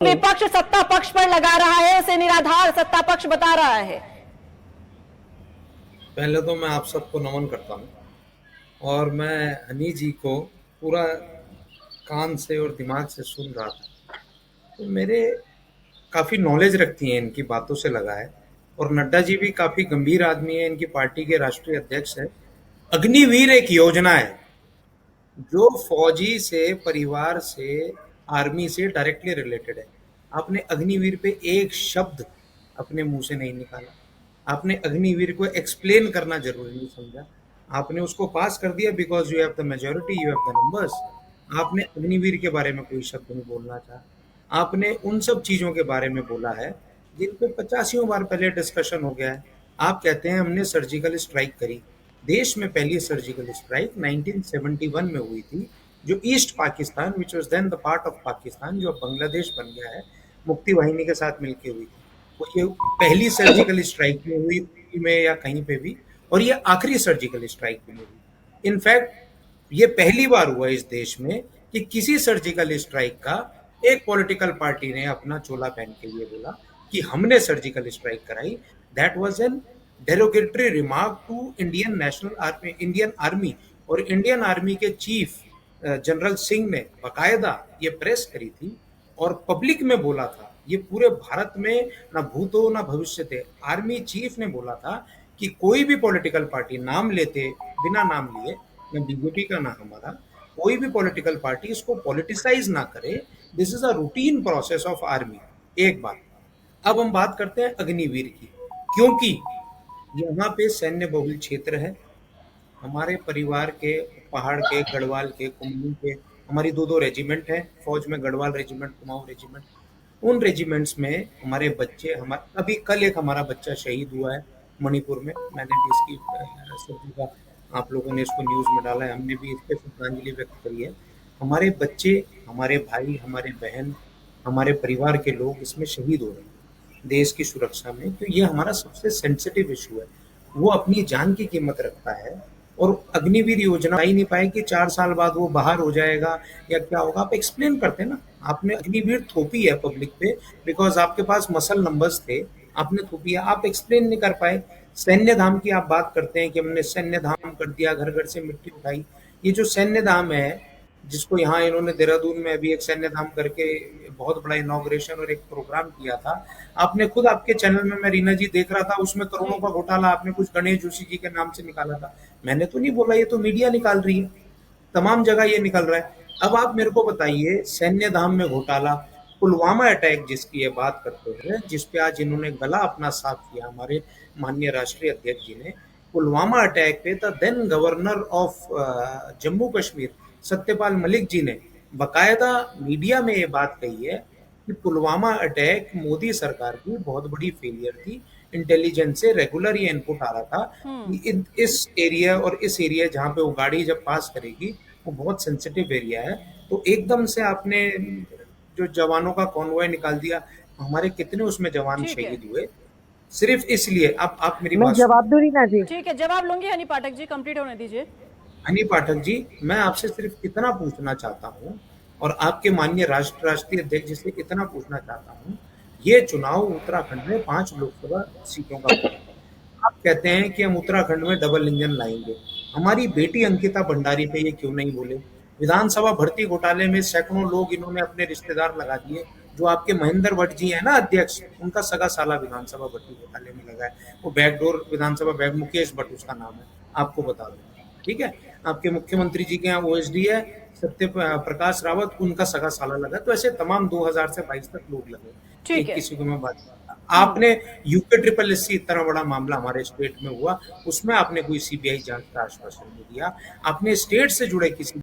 विपक्ष सत्ता पक्ष पर लगा रहा है, उसे निराधार सत्ता पक्ष बता रहा है। पहले तो मैं आप सबको नमन करता हूँ और मैं हनी जी को पूरा कान से और दिमाग से सुन रहा था। तो मेरे काफ़ी नॉलेज रखती हैं, इनकी बातों से लगा है। और नड्डा जी भी काफ़ी गंभीर आदमी है, इनकी पार्टी के राष्ट्रीय अध्यक्ष है। अग्निवीर एक योजना है जो फौजी से, परिवार से, आर्मी से डायरेक्टली रिलेटेड है। आपने अग्निवीर पे एक शब्द अपने मुंह से नहीं निकाला। आपने अग्निवीर को एक्सप्लेन करना जरूरी नहीं समझा। आपने उसको पास कर दिया because you have the majority, you have the numbers. आपने अग्निवीर के बारे में कोई शब्द नहीं बोलना चाहा। आपने उन सब चीजों के बारे में बोला है जिन पे 85 बार पहले डिस्कशन हो गया है। आप कहते हैं हमने सर्जिकल स्ट्राइक करी। देश में पहली सर्जिकल स्ट्राइक 1971 में हुई थी, जो east Pakistan, which was then the part of Pakistan, जो अब बांग्लादेश बन गया है, मुक्ति वाहिनी के साथ मिलकर हुई थी। वो ये पहली सर्जिकल स्ट्राइक में हुई में या कहीं पे भी, और ये आखिरी सर्जिकल स्ट्राइक में हुई। इनफैक्ट ये पहली बार हुआ इस देश में कि किसी सर्जिकल स्ट्राइक का एक पॉलिटिकल पार्टी ने अपना चोला पहन के लिए बोला कि हमने सर्जिकल स्ट्राइक कराई। That was an derogatory remark to Indian national army, Indian army. और इंडियन आर्मी के चीफ जनरल सिंह ने बाकायदा ये प्रेस करी थी और पब्लिक में बोला था। ये पूरे भारत में ना भूत हो ना भविष्य थे, आर्मी चीफ ने बोला था कि कोई भी पॉलिटिकल पार्टी नाम लेते बिना नाम लिए, ना बीजेपी का ना हमारा, कोई भी पॉलिटिकल पार्टी इसको पॉलिटिसाइज ना करे। This is a routine process of army. एक बात। अब हम बात करते हैं अग्निवीर की, क्योंकि यहाँ पे सैन्य बहुल क्षेत्र है। हमारे परिवार के, पहाड़ के, गढ़वाल के, कुमाऊं के, हमारी दो दो रेजिमेंट है फौज में, गढ़वाल रेजिमेंट, कुमाऊं रेजिमेंट। उन रेजिमेंट्स में हमारे बच्चे, हमारे अभी कल एक हमारा बच्चा शहीद हुआ है मणिपुर में। मैंने भी इसकी सभी का, आप लोगों ने इसको न्यूज में डाला है, हमने भी इस पर श्रद्धांजलि व्यक्त करी है। हमारे बच्चे, हमारे भाई, हमारे बहन, हमारे परिवार के लोग इसमें शहीद हो रहे हैं देश की सुरक्षा में। तो ये हमारा सबसे सेंसिटिव इशू है। वो अपनी जान की कीमत रखता है। और अग्निवीर योजना ही नहीं पाए कि 4 साल बाद वो बाहर हो जाएगा या क्या होगा। आप एक्सप्लेन करते ना। आपने अग्निवीर थोपी है पब्लिक पे बिकॉज आपके पास मसल नंबर्स थे, आपने थोपी है। आप एक्सप्लेन नहीं कर पाए। सैन्य धाम की आप बात करते हैं कि हमने सैन्य धाम कर दिया, घर घर से मिट्टी उठाई। ये जो सैन्य धाम है, जिसको यहाँ इन्होंने देहरादून में अभी एक सैन्य धाम करके बहुत बड़ा इनॉग्रेशन और एक प्रोग्राम किया था। आपने खुद, आपके चैनल में मैं रीना जी देख रहा था, उसमें करोड़ों का घोटाला आपने कुछ गणेश जोशी जी के नाम से निकाला था। मैंने तो नहीं बोला, ये तो मीडिया निकाल रही है, तमाम जगह ये निकल रहा है। अब आप मेरे को बताइए, सैन्य धाम में घोटाला, पुलवामा अटैक जिसकी ये बात करते हैं, जिसपे आज इन्होंने गला अपना साफ किया हमारे माननीय राष्ट्रीय अध्यक्ष जी ने। पुलवामा अटैक पे the then governor of Jammu Kashmir Satyapal Malik ji ने बकायदा मीडिया में ये बात कही है कि पुलवामा अटैक मोदी सरकार की बहुत बड़ी फेलियर थी। इंटेलिजेंस से रेगुलर ये इनपुट आ रहा था कि इस एरिया और इस एरिया जहाँ पे वो गाड़ी जब पास करेगी वो बहुत सेंसिटिव एरिया है। तो एकदम से आपने जो जवानों का कॉन्वॉय निकाल दिया। हमारे कितने उसमें जवान ठीक है, शहीद हुए सिर्फ इसलिए। आप मेरी मैं बात जवाब सुनिए। दूं रीना जी। ठीक है, जवाब लूंगी। हनी पाठक जी, कंप्लीट होने दीजिए। हनी पाठक जी, मैं आपसे सिर्फ इतना पूछना चाहता हूँ और आपके माननीय राष्ट्रीय अध्यक्ष जी से इतना पूछना चाहता हूँ। ये चुनाव उत्तराखंड में 5 लोकसभा सीटों का है। आप कहते हैं कि हम उत्तराखंड में डबल इंजन लाएंगे। हमारी बेटी अंकिता भंडारी पे ये क्यों नहीं बोले? विधानसभा भर्ती घोटाले में सैकड़ों लोग इन्होंने अपने रिश्तेदार लगा दिए। जो आपके महेंद्र भट्ट जी है ना अध्यक्ष, उनका सगा साला विधानसभा भर्ती घोटाले में लगा है। वो बैकडोर विधानसभा बैग, मुकेश भट्ट उसका नाम है, आपको बता दो। ठीक है। आपके मुख्यमंत्री जी के यहाँ ओएसडी है सत्य प्रकाश रावत, उनका सगा साला लगा। तो ऐसे तमाम 2000 से 22 तक लोग लगे। ठीक एक है। किसी को मैं बात करता, आपने यूके ट्रिपल एस सी इतना बड़ा मामला हमारे स्टेट में हुआ, उसमें आपने कोई सीबीआई जांच का आश्वासन नहीं दिया। आपने स्टेट से जुड़े किसी